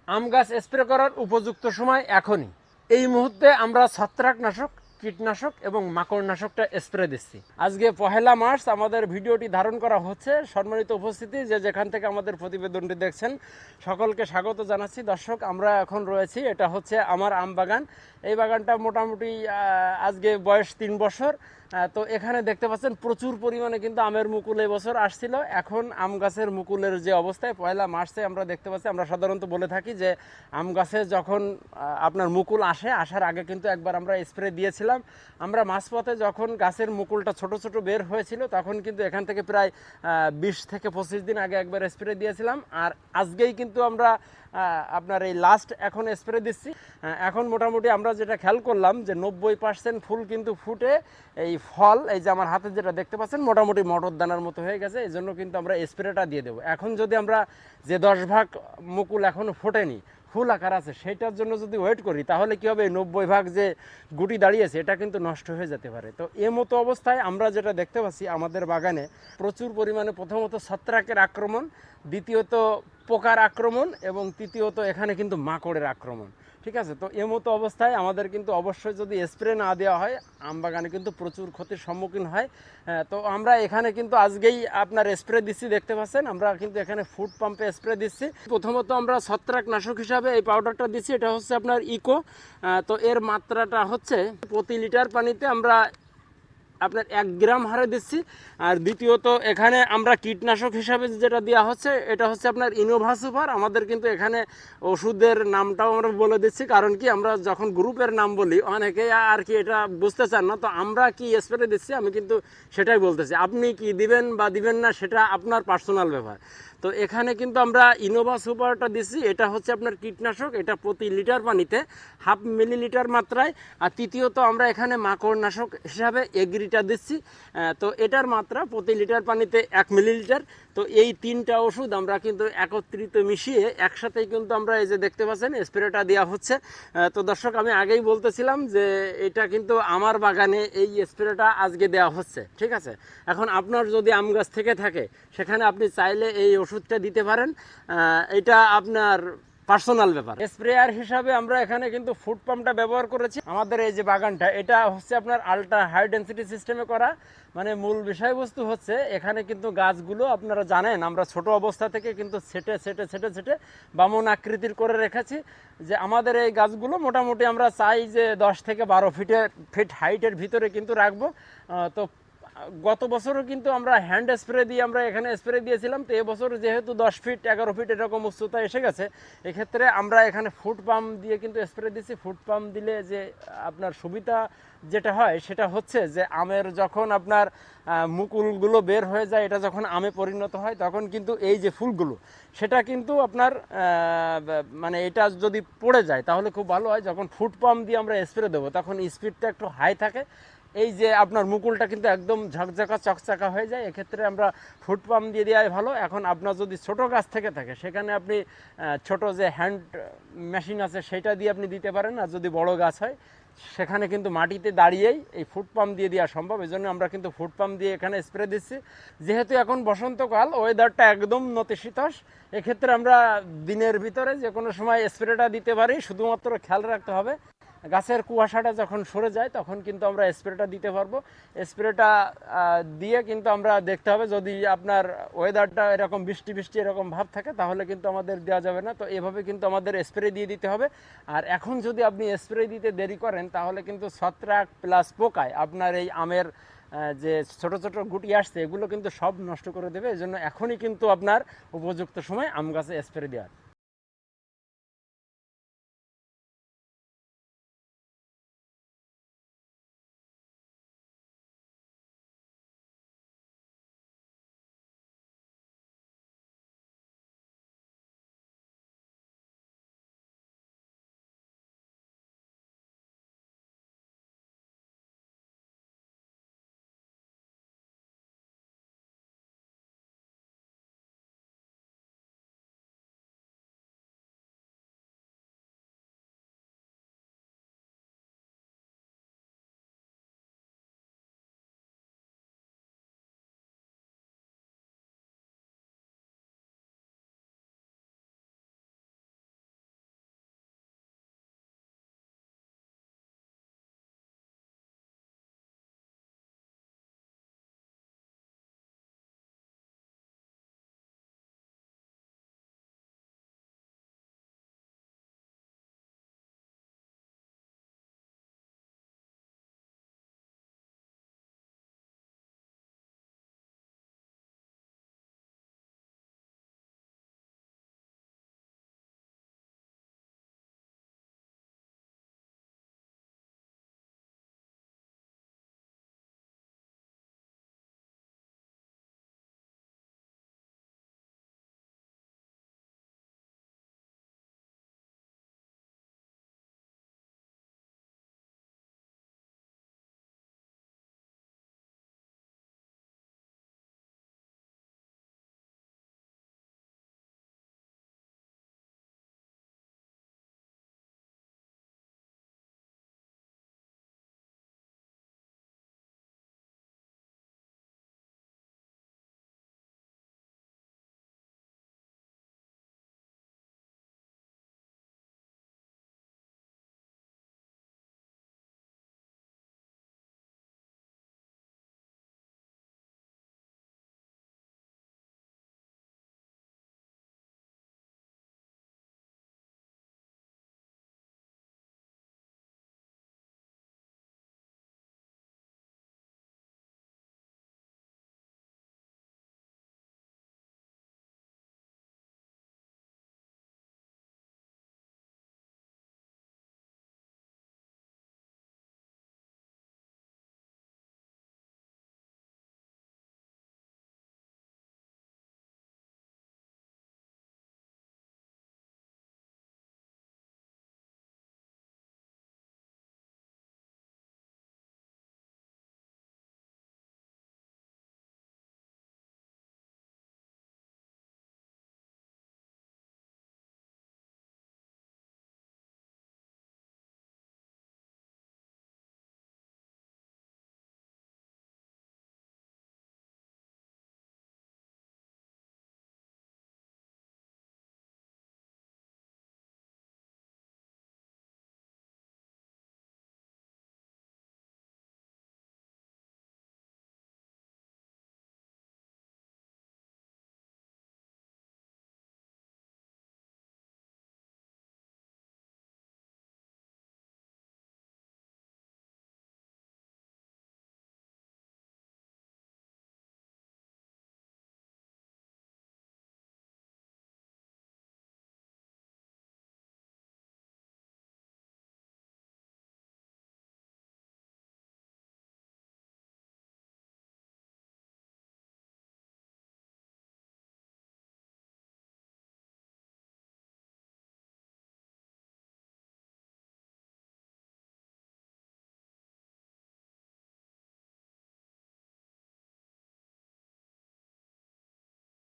আম গাছ স্প্রে করার উপযুক্ত সময় এখনই। এই মুহূর্তে আমরা ছত্রাকনাশক, কীটনাশক এবং মাকড়নাশকটা স্প্রে দিচ্ছি। আজকে 1 মার্চ আমাদের ভিডিওটি ধারণ করা হচ্ছে। সম্মানিত উপস্থিতি, যে যেখান থেকে আমাদের প্রতিবেদনটি দেখছেন সকলকে স্বাগত জানাচ্ছি। দর্শক, আমরা এখন রয়েছি, এটা হচ্ছে আমার আম বাগান। এই বাগানটা মোটামুটি আজকে বয়স 3 বছর। তো এখানে দেখতে পাচ্ছেন প্রচুর পরিমাণে কিন্তু আমের মুকুল এবছর আসছিল। এখন আম গাছের মুকুলের যে অবস্থায় 1 মার্চে আমরা দেখতে পাচ্ছি, আমরা সাধারণত বলে থাকি যে আম গাছে যখন আপনার মুকুল আসার আগে কিন্তু একবার আমরা স্প্রে দিয়েছিলাম। আমরা মাঝপথে যখন গাছের মুকুলটা ছোট ছোট বের হয়েছিল তখন কিন্তু এখান থেকে প্রায় 20 থেকে 25 দিন আগে একবার স্প্রে দিয়েছিলাম। আর আজকেই কিন্তু আমরা আপনার এই লাস্ট এখন স্প্রে দিচ্ছি। এখন মোটামুটি আমরা যেটা খেয়াল করলাম যে 90% ফুল কিন্তু ফুটে এই ফল, এই যে আমার হাতে যেটা দেখতে পাচ্ছেন, মোটামুটি মটর দানার মতো হয়ে গেছে। এই জন্য কিন্তু আমরা স্প্রেটা দিয়ে দেবো। এখন যদি আমরা যে 10 ভাগ মুকুল এখনও ফোটেনি, ফুল আকার আছে, সেইটার জন্য যদি ওয়েট করি তাহলে কী হবে, 90 ভাগ যে গুটি দাঁড়িয়েছে এটা কিন্তু নষ্ট হয়ে যেতে পারে। তো এ মতো অবস্থায় আমরা যেটা দেখতে পাচ্ছি আমাদের বাগানে প্রচুর পরিমাণে প্রথমত ছত্রাকের আক্রমণ, দ্বিতীয়ত পোকার আক্রমণ এবং তৃতীয়ত এখানে কিন্তু মাকড়ের আক্রমণ। ঠিক আছে, তো এমতো অবস্থায় আমাদের কিন্তু অবশ্যই যদি স্প্রে না দেওয়া হয় আম বাগানে কিন্তু প্রচুর ক্ষতির সম্মুখীন হয়। তো আমরা এখানে কিন্তু আজকেই আপনার স্প্রে দিচ্ছি, দেখতে পাচ্ছেন আমরা কিন্তু এখানে ফুড পাম্পে স্প্রে দিচ্ছি। প্রথমত আমরা ছত্রাকনাশক হিসাবে এই পাউডারটা দিচ্ছি, এটা হচ্ছে আপনার ইকো। তো এর মাত্রাটা হচ্ছে প্রতি লিটার পানিতে আমরা আপনার 1 গ্রাম হারে দিচ্ছি। আর দ্বিতীয়ত এখানে আমরা কীটনাশক হিসাবে যেটা দেওয়া হচ্ছে এটা হচ্ছে আপনার ইনোভা সুপার। আমাদের কিন্তু এখানে ওষুধের নামটাও আমরা বলে দিচ্ছি, কারণ কি আমরা যখন গ্রুপের নাম বলি অনেকেই আর কি এটা বুঝতে চান না। তো আমরা কি স্প্রে দিচ্ছি আমি কিন্তু সেটাই বলতেছি, আপনি কি দিবেন বা দিবেন না সেটা আপনার পার্সোনাল ব্যাপার। তো এখানে কিন্তু আমরা ইনোভা সুপারটা দিচ্ছি, এটা হচ্ছে আপনার কীটনাশক, এটা প্রতি লিটার পানিতে 1/2 মিলিলিটার মাত্রায়। আর তৃতীয়ত আমরা এখানে মাকড়নাশক হিসাবে এগ্রিটা দিচ্ছি। তো এটার মাত্রা প্রতি লিটার পানিতে 1 মিলিলিটার। তো এই 3টা ওষুধ আমরা কিন্তু একত্রিত মিশিয়ে একসাথেই কিন্তু আমরা এই যে দেখতে পাচ্ছেন স্প্রেটা দেওয়া হচ্ছে। তো দর্শক, আমি আগেই বলতেছিলাম যে এটা কিন্তু আমার বাগানে এই স্প্রেটা আজকে দেওয়া হচ্ছে। ঠিক আছে, এখন আপনার যদি আম গাছ থেকে থাকে সেখানে আপনি চাইলে এই ওষুধটা দিতে পারেন, এটা আপনার পার্সোনাল ব্যাপার। স্প্রেয়ার হিসাবে আমরা এখানে কিন্তু ফুড পাম্পটা ব্যবহার করেছি। আমাদের এই যে বাগানটা এটা হচ্ছে আপনার আল্ট্রা হাই ডেন্সিটি সিস্টেমে করা। মানে মূল বিষয়বস্তু হচ্ছে এখানে কিন্তু গাছগুলো আপনারা জানেন আমরা ছোট অবস্থা থেকে কিন্তু ছেটে ছেটে ছেটে ছেটে বামন আকৃতির করে রেখেছি। যে আমাদের এই গাছগুলো মোটামুটি আমরা চাই যে 10 থেকে 12 ফিট হাইটের ভিতরে কিন্তু রাখবো। তো গত বছরও কিন্তু আমরা হ্যান্ড স্প্রে দিয়ে আমরা এখানে স্প্রে দিয়েছিলাম। তো এবছর যেহেতু 10 ফিট 11 ফিট এরকম উচ্চতা এসে গেছে, এক্ষেত্রে আমরা এখানে ফুড পাম্প দিয়ে কিন্তু স্প্রে দিচ্ছি। ফুড পাম্প দিলে যে আপনার সুবিধা যেটা হয় সেটা হচ্ছে যে আমের যখন আপনার মুকুলগুলো বের হয়ে যায়, এটা যখন আমে পরিণত হয় তখন কিন্তু এই যে ফুলগুলো সেটা কিন্তু আপনার মানে এটা যদি পড়ে যায় তাহলে খুব ভালো হয়। যখন ফুড পাম্প দিয়ে আমরা স্প্রে দেবো তখন স্পিডটা একটু হাই থাকে, এই যে আপনার মুকুলটা কিন্তু একদম ঝকঝকা চকচকা হয়ে যায়। এক্ষেত্রে আমরা ফুড পাম্প দিয়ে দেওয়াই ভালো। এখন আপনার যদি ছোট গাছ থেকে থাকে সেখানে আপনি ছোট যে হ্যান্ড মেশিন আছে সেটা দিয়ে আপনি দিতে পারেন। আর যদি বড় গাছ হয় সেখানে কিন্তু মাটিতে দাঁড়িয়েই এই ফুড পাম্প দিয়ে দেওয়া সম্ভব। এই জন্য আমরা কিন্তু ফুড পাম্প দিয়ে এখানে স্প্রে দিচ্ছি। যেহেতু এখন বসন্তকাল, ওয়েদারটা একদম নাতিশীতোষ, এক্ষেত্রে আমরা দিনের ভিতরে যে কোনো সময় স্প্রেটা দিতে পারি। শুধুমাত্র খেয়াল রাখতে হবে গাছের কুয়াশাটা যখন সরে যায় তখন কিন্তু আমরা স্প্রেটা দিতে পারবো। স্প্রেটা দিয়ে কিন্তু আমরা দেখতে হবে, যদি আপনার ওয়েদারটা এরকম বৃষ্টি বৃষ্টি এরকম ভাব থাকে তাহলে কিন্তু আমাদের দেওয়া যাবে না। তো এভাবে কিন্তু আমাদের স্প্রে দিয়ে দিতে হবে। আর এখন যদি আপনি স্প্রে দিতে দেরি করেন তাহলে কিন্তু ছত্রাক প্লাস পোকায় আপনার এই আমের যে ছোট ছোট গুটি আসছে এগুলো কিন্তু সব নষ্ট করে দেবে। এই জন্য এখনই কিন্তু আপনার উপযুক্ত সময় আম গাছে স্প্রে দেওয়ার।